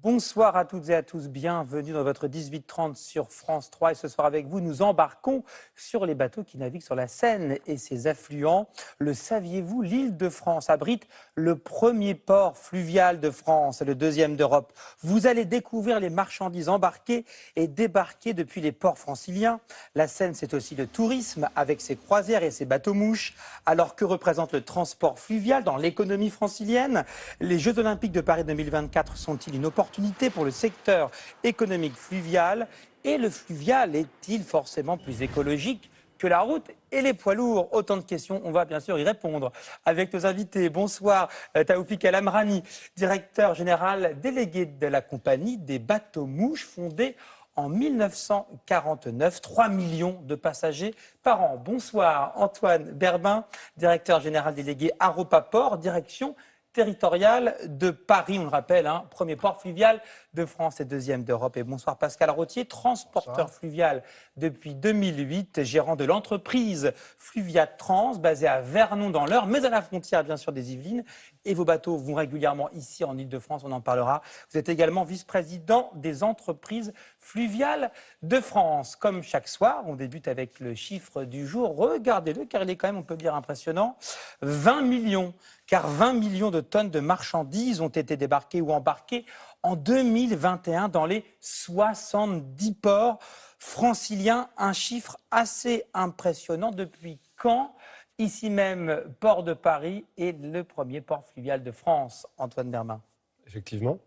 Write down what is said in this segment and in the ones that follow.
Bonsoir à toutes et à tous, bienvenue dans votre 18h30 sur France 3 et ce soir avec vous nous embarquons sur les bateaux qui naviguent sur la Seine et ses affluents. Le saviez-vous, l'Île-de-France abrite le premier port fluvial de France et le deuxième d'Europe. Vous allez découvrir les marchandises embarquées et débarquées depuis les ports franciliens. La Seine, c'est aussi le tourisme avec ses croisières et ses bateaux-mouches. Alors que représente le transport fluvial dans l'économie francilienne? Les Jeux Olympiques de Paris 2024 sont-ils une opportunité pour le secteur économique fluvial? Et le fluvial est-il forcément plus écologique que la route et les poids lourds? Autant de questions, on va bien sûr y répondre avec nos invités. Bonsoir Taoufik El Amrani, directeur général délégué de la compagnie des bateaux-mouches fondée en 1949, 3 millions de passagers par an. Bonsoir Antoine Berbin, directeur général délégué Aropaport, direction territoriale de Paris, on le rappelle, premier port fluvial de France et deuxième d'Europe. Et bonsoir Pascal Rottier, transporteur fluvial depuis 2008, gérant de l'entreprise Fluviatrans, basée à Vernon dans l'Eure, mais à la frontière bien sûr des Yvelines. Et vos bateaux vont régulièrement ici en Île-de-France, on en parlera. Vous êtes également vice-président des entreprises fluviales de France. Comme chaque soir, on débute avec le chiffre du jour. Regardez-le car il est quand même, on peut dire, impressionnant. 20 millions. Car 20 millions de tonnes de marchandises ont été débarquées ou embarquées en 2021 dans les 70 ports franciliens. Un chiffre assez impressionnant. Depuis quand, ici même, port de Paris est le premier port fluvial de France? Antoine Berbin. Effectivement.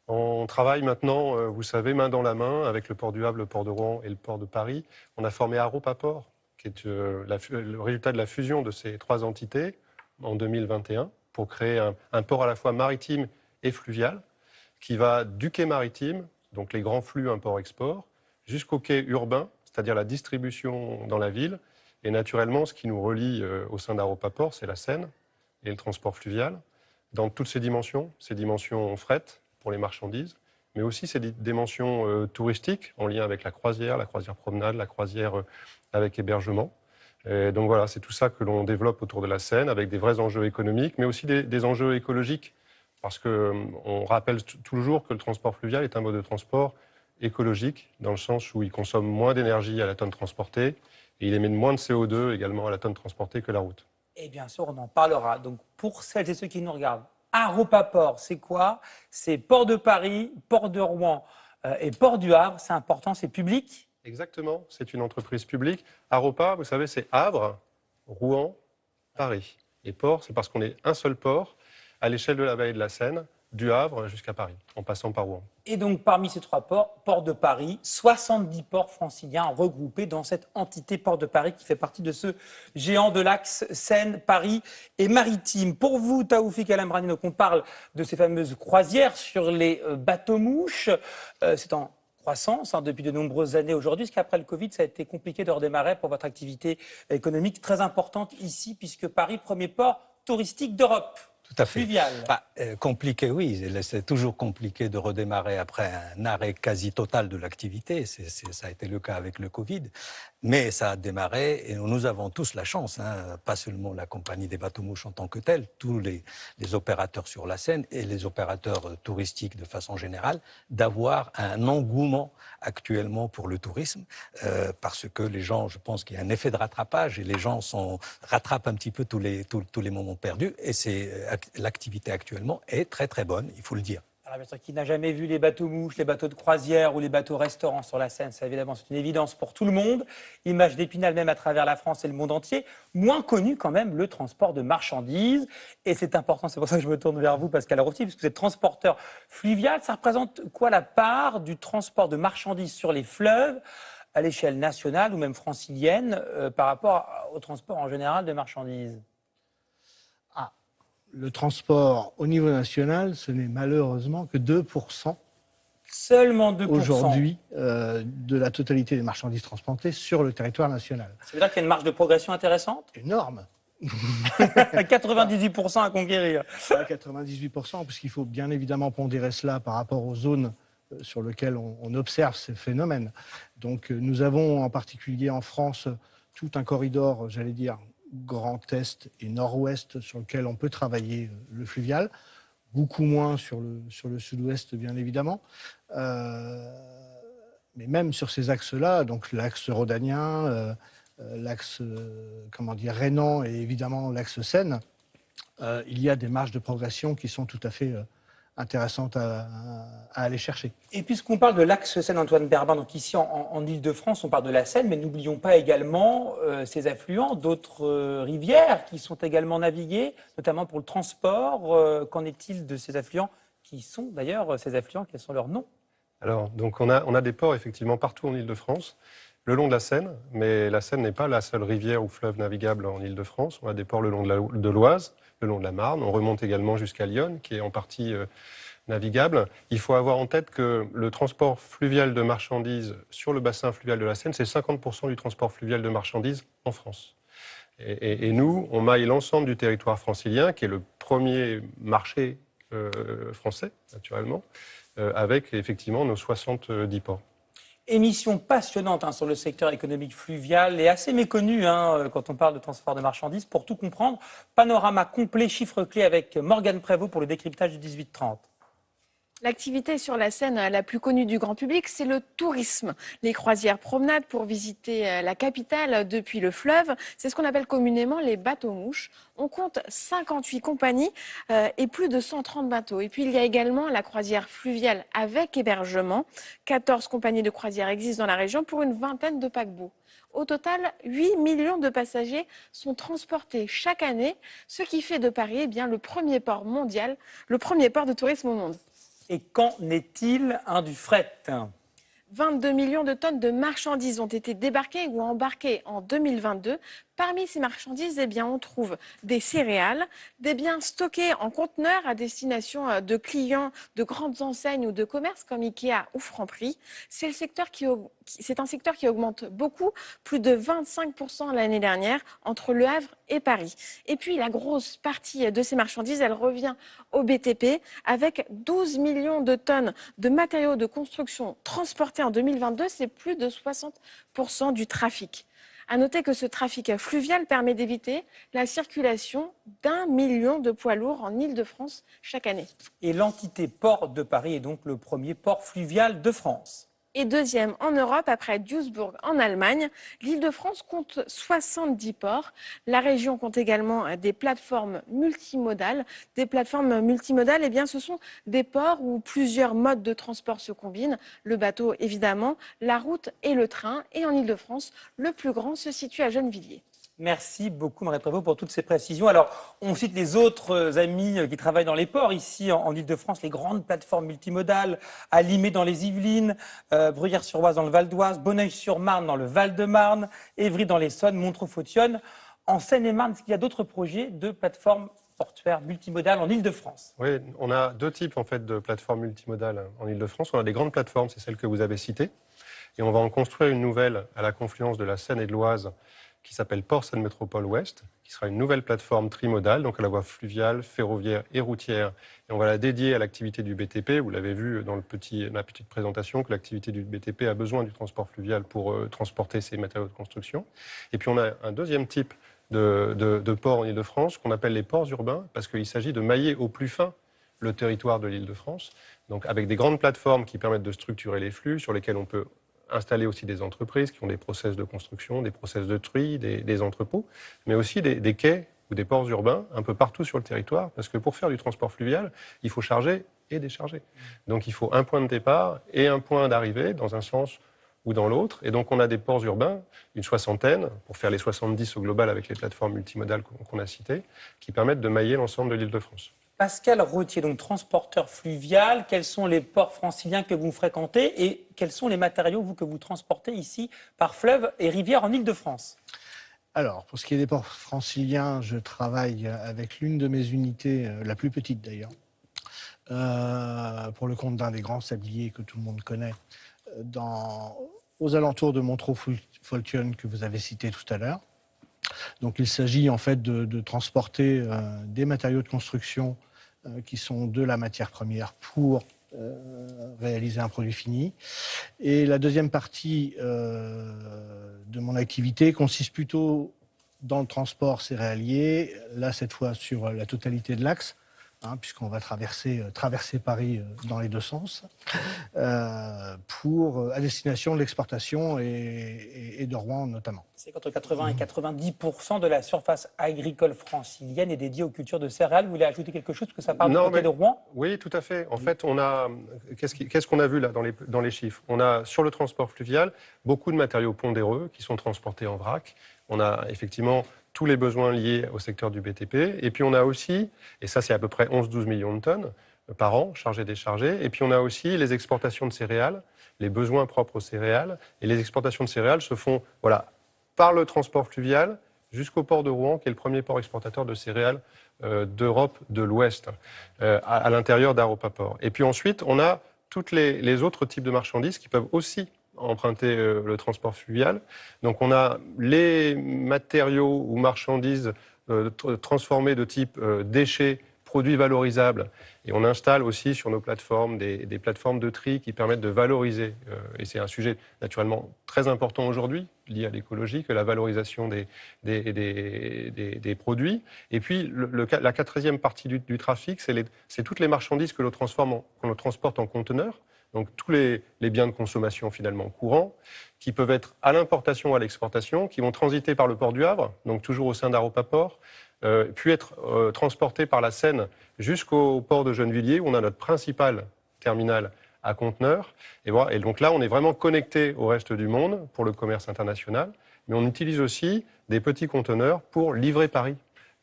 On travaille maintenant, vous savez, main dans la main avec le port du Havre, le port de Rouen et le port de Paris. On a formé Aropaport, qui est le résultat de la fusion de ces trois entités en 2021 pour créer un port à la fois maritime et fluvial qui va du quai maritime, donc les grands flux import-export, jusqu'au quai urbain, c'est-à-dire la distribution dans la ville. Et naturellement, ce qui nous relie au sein d'Aropaport, c'est la Seine et le transport fluvial dans toutes ses dimensions fret pour les marchandises, mais aussi ces dimensions touristiques en lien avec la croisière promenade, la croisière avec hébergement. Et donc voilà, c'est tout ça que l'on développe autour de la Seine avec des vrais enjeux économiques, mais aussi des enjeux écologiques, parce qu'on rappelle toujours que le transport fluvial est un mode de transport écologique, dans le sens où il consomme moins d'énergie à la tonne transportée, et il émet moins de CO2 également à la tonne transportée que la route. Et bien sûr, on en parlera. Donc pour celles et ceux qui nous regardent, Aropaport, c'est quoi? C'est port de Paris, port de Rouen et port du Havre. C'est important, c'est public? Exactement, c'est une entreprise publique. Aropa, vous savez, c'est Havre, Rouen, Paris. Et port, c'est parce qu'on est un seul port à l'échelle de la vallée de la Seine, du Havre jusqu'à Paris, en passant par Rouen. Et donc, parmi ces trois ports, port de Paris, 70 ports franciliens regroupés dans cette entité port de Paris qui fait partie de ce géant de l'axe Seine, Paris et maritime. Pour vous, Taoufik El Amrani, donc on parle de ces fameuses croisières sur les bateaux-mouches. C'est en croissance depuis de nombreuses années aujourd'hui. Est-ce qu'après le Covid, ça a été compliqué de redémarrer pour votre activité économique très importante ici, puisque Paris, premier port touristique d'Europe? Tout à fait. Fluvial. Compliqué, oui. C'est toujours compliqué de redémarrer après un arrêt quasi total de l'activité. Ça a été le cas avec le Covid. Mais ça a démarré et nous avons tous la chance, pas seulement la compagnie des bateaux-mouches en tant que telle, tous les opérateurs sur la Seine et les opérateurs touristiques de façon générale, d'avoir un engouement actuellement pour le tourisme, parce que les gens, je pense qu'il y a un effet de rattrapage et les gens rattrapent un petit peu tous les moments perdus et l'activité actuellement est très très bonne, il faut le dire. Alors, bien sûr, qui n'a jamais vu les bateaux-mouches, les bateaux de croisière ou les bateaux-restaurants sur la Seine, ça évidemment c'est une évidence pour tout le monde. Image d'Épinal même à travers la France et le monde entier. Moins connu quand même le transport de marchandises. Et c'est important, c'est pour ça que je me tourne vers vous Pascal Rottier, puisque vous êtes transporteur fluvial. Ça représente quoi la part du transport de marchandises sur les fleuves à l'échelle nationale ou même francilienne par rapport au transport en général de marchandises? Le transport au niveau national, ce n'est malheureusement que 2%. Seulement 2%. Aujourd'hui, de la totalité des marchandises transportées sur le territoire national. Ça veut dire qu'il y a une marge de progression intéressante? Énorme. 98% à conquérir. 98%, puisqu'il faut bien évidemment pondérer cela par rapport aux zones sur lequel on observe ces phénomènes. Donc nous avons en particulier en France tout un corridor, j'allais dire, Grand Est et Nord-Ouest sur lequel on peut travailler le fluvial, beaucoup moins sur le Sud-Ouest bien évidemment. Mais même sur ces axes-là, donc l'axe rhodanien, l'axe rhénan et évidemment l'axe Seine, il y a des marges de progression qui sont tout à fait intéressantes à aller chercher. Et puisqu'on parle de l'axe Seine-Antoine Berben, donc ici en Île-de-France, on parle de la Seine, mais n'oublions pas également ses affluents, d'autres rivières qui sont également naviguées, notamment pour le transport. Qu'en est-il de ces affluents qui sont d'ailleurs ces affluents, quels sont leurs noms? Alors, donc on a des ports effectivement partout en Île-de-France, le long de la Seine, mais la Seine n'est pas la seule rivière ou fleuve navigable en Île-de-France. On a des ports le long de l'Oise, le long de la Marne. On remonte également jusqu'à Lyon, qui est en partie navigable. Il faut avoir en tête que le transport fluvial de marchandises sur le bassin fluvial de la Seine, c'est 50% du transport fluvial de marchandises en France. Et nous, on maille l'ensemble du territoire francilien, qui est le premier marché français, naturellement, avec effectivement nos 70 ports. Émission passionnante sur le secteur économique fluvial et assez méconnue quand on parle de transport de marchandises. Pour tout comprendre, panorama complet, chiffres clés avec Morgane Prévost pour le décryptage du 18-30. L'activité sur la Seine la plus connue du grand public, c'est le tourisme. Les croisières promenades pour visiter la capitale depuis le fleuve, c'est ce qu'on appelle communément les bateaux-mouches. On compte 58 compagnies et plus de 130 bateaux. Et puis il y a également la croisière fluviale avec hébergement. 14 compagnies de croisière existent dans la région pour une vingtaine de paquebots. Au total, 8 millions de passagers sont transportés chaque année, ce qui fait de Paris le premier port mondial, le premier port de tourisme au monde. Et qu'en est-il du fret? 22 millions de tonnes de marchandises ont été débarquées ou embarquées en 2022. Parmi ces marchandises, on trouve des céréales, des biens stockés en conteneurs à destination de clients de grandes enseignes ou de commerces comme Ikea ou Franprix. C'est un secteur qui augmente beaucoup, plus de 25% l'année dernière entre Le Havre et Paris. Et puis la grosse partie de ces marchandises, elle revient au BTP avec 12 millions de tonnes de matériaux de construction transportés en 2022. C'est plus de 60% du trafic. À noter que ce trafic fluvial permet d'éviter la circulation d'1 million de poids lourds en Île-de-France chaque année. Et l'entité Port de Paris est donc le premier port fluvial de France. Et deuxième en Europe, après Duisbourg en Allemagne, l'Île-de-France compte 70 ports. La région compte également des plateformes multimodales. Des plateformes multimodales, ce sont des ports où plusieurs modes de transport se combinent. Le bateau, évidemment, la route et le train. Et en Île-de-France, le plus grand se situe à Gennevilliers. Merci beaucoup, Marie Prévost, pour toutes ces précisions. Alors, on cite les autres amis qui travaillent dans les ports ici en Île-de-France, les grandes plateformes multimodales, à Limay dans les Yvelines, Bruyères-sur-Oise dans le Val d'Oise, Bonneuil-sur-Marne dans le Val-de-Marne, Évry dans l'Essonne, Montreux-Fautione. En Seine-et-Marne, est-ce qu'il y a d'autres projets de plateformes portuaires multimodales en Île-de-France? Oui, on a deux types en fait de plateformes multimodales en Île-de-France. On a des grandes plateformes, c'est celles que vous avez citées, et on va en construire une nouvelle à la confluence de la Seine et de l'Oise, qui s'appelle Port Seine Métropole Ouest, qui sera une nouvelle plateforme trimodale, donc à la voie fluviale, ferroviaire et routière. Et on va la dédier à l'activité du BTP. Vous l'avez vu dans la petite présentation que l'activité du BTP a besoin du transport fluvial pour transporter ses matériaux de construction. Et puis on a un deuxième type de ports en Île-de-France qu'on appelle les ports urbains, parce qu'il s'agit de mailler au plus fin le territoire de l'Île-de-France, donc avec des grandes plateformes qui permettent de structurer les flux, sur lesquels on peut installer aussi des entreprises qui ont des process de construction, des process de tri, des entrepôts, mais aussi des quais ou des ports urbains un peu partout sur le territoire, parce que pour faire du transport fluvial, il faut charger et décharger. Donc il faut un point de départ et un point d'arrivée dans un sens ou dans l'autre. Et donc on a des ports urbains, une soixantaine, pour faire les 70 au global avec les plateformes multimodales qu'on a citées, qui permettent de mailler l'ensemble de l'Île-de-France. Pascal Rottier, donc transporteur fluvial, quels sont les ports franciliens que vous fréquentez et quels sont les matériaux que vous transportez ici par fleuve et rivière en Île-de-France? Alors, pour ce qui est des ports franciliens, je travaille avec l'une de mes unités, la plus petite d'ailleurs, pour le compte d'un des grands sabliers que tout le monde connaît, aux alentours de Montreux-Fautione que vous avez cité tout à l'heure. Donc il s'agit en fait de transporter des matériaux de construction qui sont de la matière première pour réaliser un produit fini. Et la deuxième partie de mon activité consiste plutôt dans le transport céréalier, là cette fois sur la totalité de l'axe, puisqu'on va traverser Paris dans les deux sens, à destination de l'exportation et de Rouen notamment. C'est qu'entre 80 et 90% de la surface agricole francilienne est dédiée aux cultures de céréales. Vous voulez ajouter quelque chose, parce que ça parle du côté de Rouen? Oui, tout à fait. En fait, qu'est-ce qu'on a vu là dans les chiffres? On a, sur le transport fluvial, beaucoup de matériaux pondéreux qui sont transportés en vrac. On a effectivement tous les besoins liés au secteur du BTP. Et puis on a aussi, et ça c'est à peu près 11-12 millions de tonnes par an, chargées, déchargées. Et puis on a aussi les exportations de céréales, les besoins propres aux céréales. Et les exportations de céréales se font par le transport fluvial jusqu'au port de Rouen, qui est le premier port exportateur de céréales d'Europe de l'Ouest, à l'intérieur d'Aropaport. Et puis ensuite, on a tous les autres types de marchandises qui peuvent aussi emprunter le transport fluvial. Donc on a les matériaux ou marchandises transformés de type déchets, produits valorisables. Et on installe aussi sur nos plateformes des plateformes de tri qui permettent de valoriser. Et c'est un sujet naturellement très important aujourd'hui, lié à l'écologie, que la valorisation des produits. Et puis la quatrième partie du trafic, c'est toutes les marchandises que l'on transporte en conteneurs. Donc tous les biens de consommation finalement courants, qui peuvent être à l'importation ou à l'exportation, qui vont transiter par le port du Havre, donc toujours au sein d'Aropaport, puis être transportés par la Seine jusqu'au port de Gennevilliers, où on a notre principal terminal à conteneurs. Et donc là, on est vraiment connecté au reste du monde pour le commerce international, mais on utilise aussi des petits conteneurs pour livrer Paris.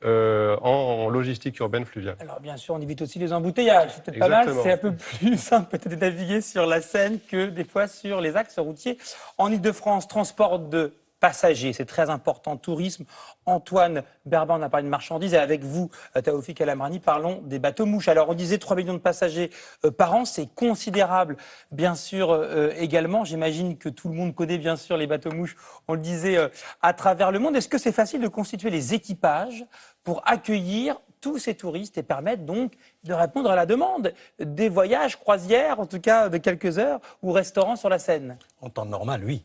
En logistique urbaine fluviale. Alors bien sûr, on évite aussi les embouteillages, c'est peut-être pas mal, c'est un peu plus simple peut-être de naviguer sur la Seine que des fois sur les axes routiers. En Ile-de-France, transport de passagers, c'est très important, tourisme. Antoine Berban, on a parlé de marchandises, et avec vous, Taoufik El Amrani, parlons des bateaux-mouches. Alors on disait 3 millions de passagers par an, c'est considérable, bien sûr, également. J'imagine que tout le monde connaît bien sûr les bateaux-mouches, on le disait, à travers le monde. Est-ce que c'est facile de constituer les équipages pour accueillir tous ces touristes et permettre donc de répondre à la demande des voyages, croisières, en tout cas de quelques heures, ou restaurants sur la Seine? En temps normal, oui.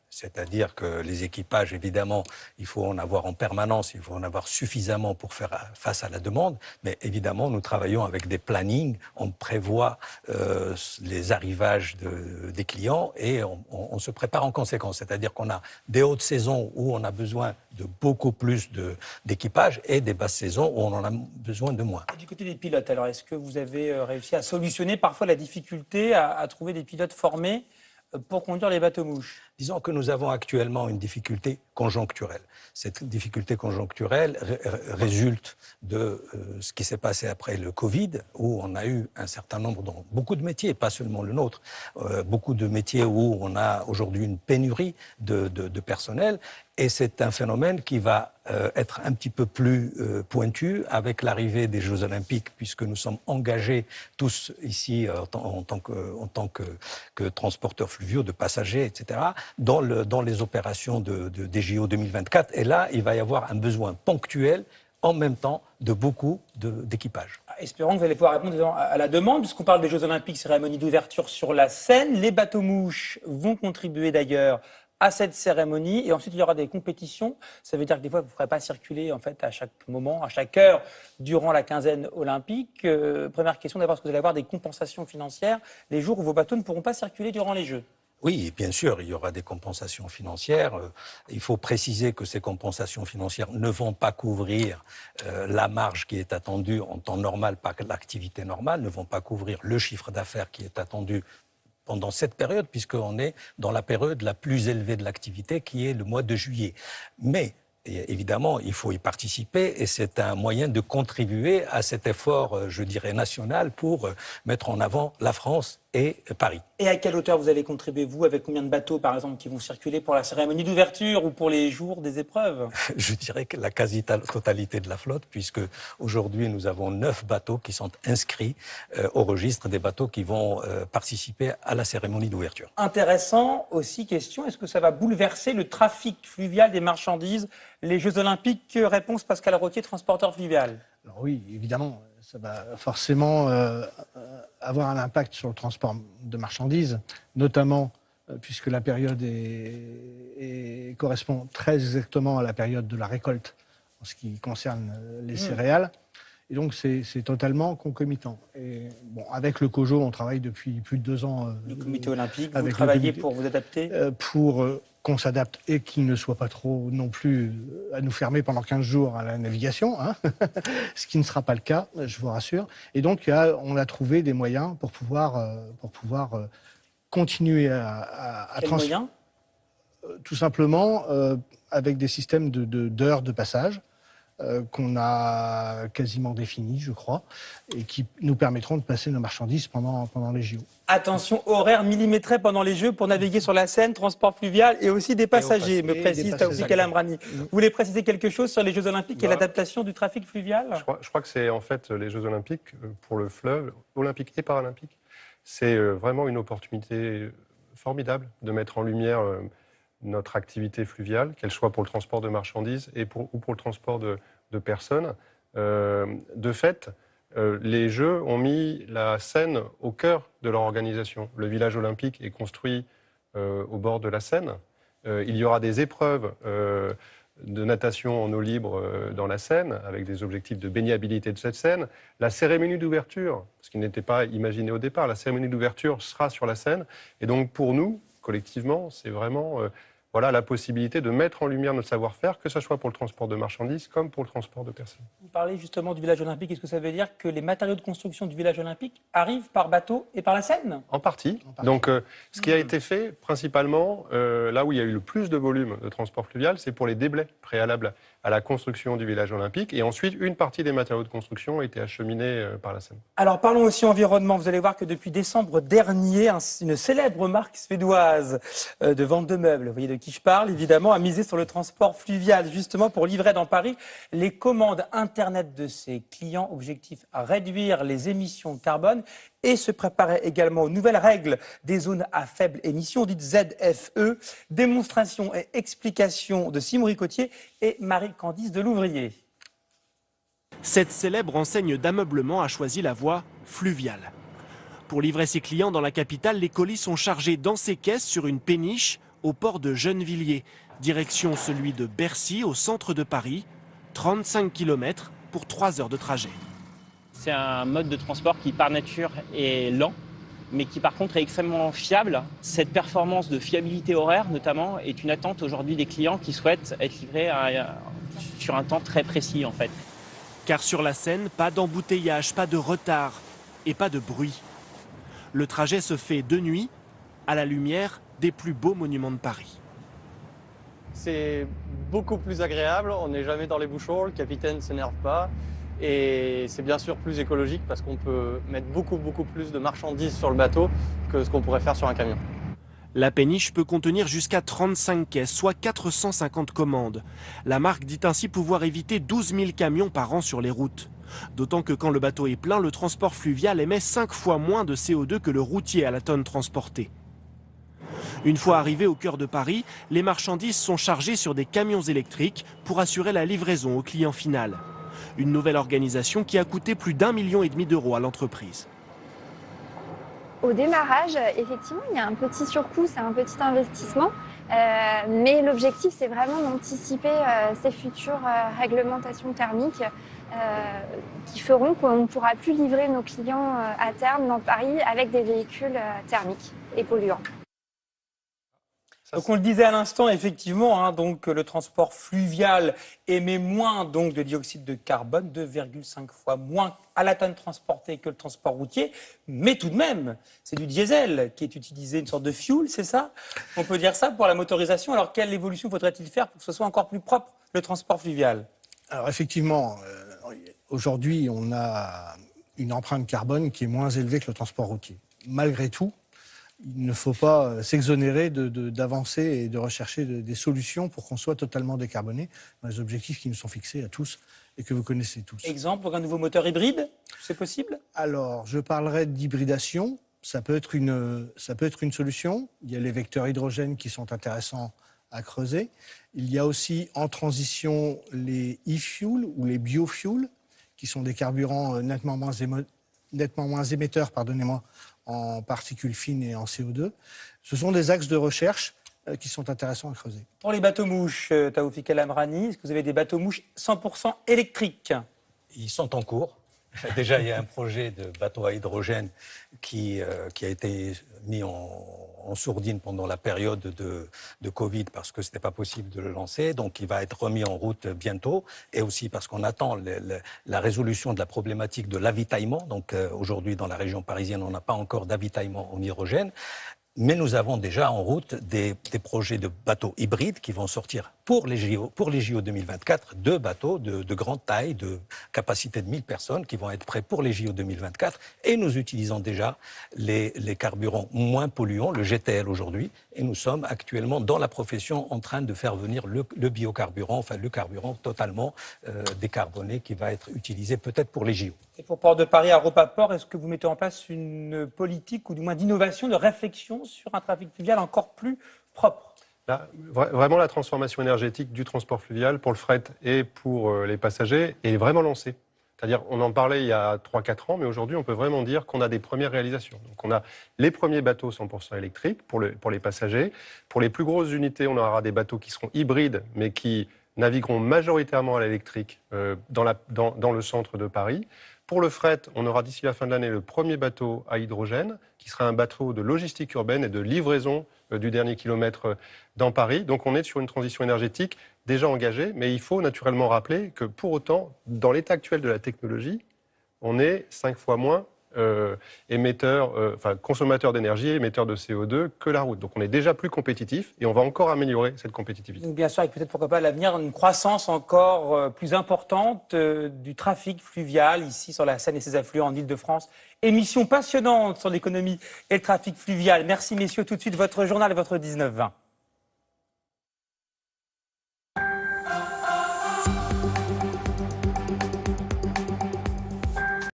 C'est-à-dire que les équipages, évidemment, il faut en avoir en permanence, il faut en avoir suffisamment pour faire face à la demande. Mais évidemment, nous travaillons avec des plannings, on prévoit les arrivages des clients et on se prépare en conséquence. C'est-à-dire qu'on a des hautes saisons où on a besoin de beaucoup plus d'équipages et des basses saisons où on en a besoin de moins. Et du côté des pilotes, alors est-ce que vous avez réussi à solutionner parfois la difficulté à trouver des pilotes formés pour conduire les bateaux-mouches? Disons que nous avons actuellement une difficulté conjoncturelle. Cette difficulté conjoncturelle résulte de ce qui s'est passé après le Covid, où on a eu un certain nombre, dans beaucoup de métiers, pas seulement le nôtre, beaucoup de métiers où on a aujourd'hui une pénurie de personnel. Et c'est un phénomène qui va être un petit peu plus pointu avec l'arrivée des Jeux Olympiques, puisque nous sommes engagés tous ici en tant que transporteurs fluviaux, de passagers, etc., dans les opérations des JO 2024. Et là, il va y avoir un besoin ponctuel, en même temps, de beaucoup d'équipages. Espérons que vous allez pouvoir répondre à la demande, puisqu'on parle des Jeux Olympiques, cérémonie d'ouverture sur la Seine. Les bateaux-mouches vont contribuer d'ailleurs à cette cérémonie, et ensuite il y aura des compétitions. Ça veut dire que des fois vous ne pourrez pas circuler en fait à chaque moment, à chaque heure durant la quinzaine olympique. Première question d'abord, est-ce que vous allez avoir des compensations financières les jours où vos bateaux ne pourront pas circuler durant les Jeux? Oui, bien sûr, il y aura des compensations financières. Il faut préciser que ces compensations financières ne vont pas couvrir la marge qui est attendue en temps normal par l'activité normale, ne vont pas couvrir le chiffre d'affaires qui est attendu pendant cette période, puisqu'on est dans la période la plus élevée de l'activité, qui est le mois de juillet. Mais évidemment, il faut y participer et c'est un moyen de contribuer à cet effort, je dirais, national pour mettre en avant la France et Paris. Et à quelle hauteur vous allez contribuer, vous, avec combien de bateaux, par exemple, qui vont circuler pour la cérémonie d'ouverture ou pour les jours des épreuves? Je dirais que la quasi-totalité de la flotte, puisque aujourd'hui nous avons 9 bateaux qui sont inscrits au registre des bateaux qui vont participer à la cérémonie d'ouverture. Intéressant aussi, question, est-ce que ça va bouleverser le trafic fluvial des marchandises, les Jeux Olympiques? Réponse Pascal Rottier, transporteur fluvial. Alors oui, évidemment, ça va forcément avoir un impact sur le transport de marchandises, notamment puisque la période correspond très exactement à la période de la récolte en ce qui concerne les céréales. Et donc, c'est totalement concomitant. Et bon, avec le COJO, on travaille depuis plus de 2 ans. Le comité olympique, vous avec travaillez pour vous adapter pour qu'on s'adapte et qu'il ne soit pas trop non plus à nous fermer pendant 15 jours à la navigation, hein ce qui ne sera pas le cas, je vous rassure. Et donc, on a trouvé des moyens pour pouvoir continuer à Quels moyens? tout simplement avec des systèmes d'heures de passage qu'on a quasiment définis, je crois, et qui nous permettront de passer nos marchandises pendant les JO. Attention, horaire millimétré pendant les Jeux pour naviguer sur la Seine, transport fluvial et aussi des passagers, me précise Taoufik El Amrani. Vous voulez préciser quelque chose sur les Jeux Olympiques et l'adaptation du trafic fluvial? Je crois que c'est en fait les Jeux Olympiques pour le fleuve, olympique et paralympique. C'est vraiment une opportunité formidable de mettre en lumière notre activité fluviale, qu'elle soit pour le transport de marchandises ou pour le transport de personnes. De fait, les Jeux ont mis la Seine au cœur de leur organisation. Le village olympique est construit au bord de la Seine. Il y aura des épreuves de natation en eau libre dans la Seine, avec des objectifs de baignabilité de cette Seine. La cérémonie d'ouverture, ce qui n'était pas imaginé au départ, la cérémonie d'ouverture sera sur la Seine. Et donc pour nous, collectivement, c'est vraiment la possibilité de mettre en lumière notre savoir-faire, que ce soit pour le transport de marchandises comme pour le transport de personnes. Vous parlez justement du village olympique. Est-ce que ça veut dire que les matériaux de construction du village olympique arrivent par bateau et par la Seine? En partie. Donc, ce qui a été fait, principalement, là où il y a eu le plus de volume de transport fluvial, c'est pour les déblais préalables à la construction du village olympique. Et ensuite, une partie des matériaux de construction a été acheminée par la Seine. Alors, parlons aussi environnement. Vous allez voir que depuis décembre dernier, une célèbre marque suédoise de vente de meubles, vous voyez de qui je parle, évidemment, a misé sur le transport fluvial, justement pour livrer dans Paris les commandes Internet de ses clients. Objectif à réduire les émissions de carbone et se préparer également aux nouvelles règles des zones à faible émission, dites ZFE. Démonstration et explication de Simon Ricotier et Marie-Candice Delouvrier. Cette célèbre enseigne d'ameublement a choisi la voie fluviale. Pour livrer ses clients dans la capitale, les colis sont chargés dans ses caisses sur une péniche au port de Gennevilliers. Direction celui de Bercy, au centre de Paris. 35 km pour 3 heures de trajet. C'est un mode de transport qui, par nature, est lent, mais qui, par contre, est extrêmement fiable. Cette performance de fiabilité horaire, notamment, est une attente aujourd'hui des clients qui souhaitent être livrés sur un temps très précis, en fait. Car sur la Seine, pas d'embouteillage, pas de retard et pas de bruit. Le trajet se fait de nuit, à la lumière des plus beaux monuments de Paris. C'est beaucoup plus agréable, on n'est jamais dans les bouchons, le capitaine ne s'énerve pas. Et c'est bien sûr plus écologique parce qu'on peut mettre beaucoup plus de marchandises sur le bateau que ce qu'on pourrait faire sur un camion. La péniche peut contenir jusqu'à 35 caisses, soit 450 commandes. La marque dit ainsi pouvoir éviter 12 000 camions par an sur les routes. D'autant que quand le bateau est plein, le transport fluvial émet 5 fois moins de CO2 que le routier à la tonne transportée. Une fois arrivés au cœur de Paris, les marchandises sont chargées sur des camions électriques pour assurer la livraison au client final. Une nouvelle organisation qui a coûté plus d'1,5 million d'euros à l'entreprise. Au démarrage, effectivement, il y a un petit surcoût, c'est un petit investissement. Mais l'objectif, c'est vraiment d'anticiper ces futures réglementations thermiques qui feront qu'on ne pourra plus livrer nos clients à terme dans Paris avec des véhicules thermiques et polluants. Donc on le disait à l'instant, effectivement, donc le transport fluvial émet moins donc de dioxyde de carbone, 2,5 fois moins à la tonne transportée que le transport routier. Mais tout de même, c'est du diesel qui est utilisé, une sorte de fuel, c'est ça? On peut dire ça pour la motorisation. Alors quelle évolution faudrait-il faire pour que ce soit encore plus propre, le transport fluvial? Alors effectivement, aujourd'hui, on a une empreinte carbone qui est moins élevée que le transport routier. Malgré tout, il ne faut pas s'exonérer d'avancer et de rechercher des solutions pour qu'on soit totalement décarboné dans les objectifs qui nous sont fixés à tous et que vous connaissez tous. Exemple, donc un nouveau moteur hybride, c'est possible? Alors, je parlerai d'hybridation. Ça peut être une solution. Il y a les vecteurs hydrogène qui sont intéressants à creuser. Il y a aussi en transition les e-fuels ou les biofuels qui sont des carburants nettement moins émetteurs, en particules fines et en CO2. Ce sont des axes de recherche qui sont intéressants à creuser. Pour les bateaux-mouches, Taoufik El Amrani, est-ce que vous avez des bateaux-mouches 100% électriques? Ils sont en cours. Déjà, il y a un projet de bateau à hydrogène qui a été mis en sourdine pendant la période de Covid parce que ce n'était pas possible de le lancer. Donc, il va être remis en route bientôt. Et aussi parce qu'on attend la résolution de la problématique de l'avitaillement. Donc, aujourd'hui, dans la région parisienne, on n'a pas encore d'avitaillement en hydrogène. Mais nous avons déjà en route des projets de bateaux hybrides qui vont sortir pour les JO 2024, 2 bateaux de grande taille, de capacité de 1000 personnes qui vont être prêts pour les JO 2024. Et nous utilisons déjà les carburants moins polluants, le GTL aujourd'hui. Et nous sommes actuellement dans la profession en train de faire venir le biocarburant, enfin le carburant totalement décarboné qui va être utilisé peut-être pour les JO. Et pour Port de Paris, Aropaport, est-ce que vous mettez en place une politique ou du moins d'innovation, de réflexion sur un trafic fluvial encore plus propre? Là, vraiment, la transformation énergétique du transport fluvial pour le fret et pour les passagers est vraiment lancée. C'est-à-dire, on en parlait il y a 3-4 ans, mais aujourd'hui, on peut vraiment dire qu'on a des premières réalisations. Donc, on a les premiers bateaux 100% électriques pour les passagers. Pour les plus grosses unités, on aura des bateaux qui seront hybrides, mais qui navigueront majoritairement à l'électrique dans le centre de Paris. Pour le fret, on aura d'ici la fin de l'année le premier bateau à hydrogène, qui sera un bateau de logistique urbaine et de livraison du dernier kilomètre dans Paris. Donc on est sur une transition énergétique déjà engagée, mais il faut naturellement rappeler que pour autant, dans l'état actuel de la technologie, on est 5 fois moins consommateur d'énergie, émetteur de CO2 que la route. Donc on est déjà plus compétitif et on va encore améliorer cette compétitivité. Donc bien sûr, avec peut-être pourquoi pas à l'avenir une croissance encore plus importante du trafic fluvial ici sur la Seine et ses affluents en Ile-de-France. Émission passionnante sur l'économie et le trafic fluvial. Merci messieurs, tout de suite votre journal et votre 19-20.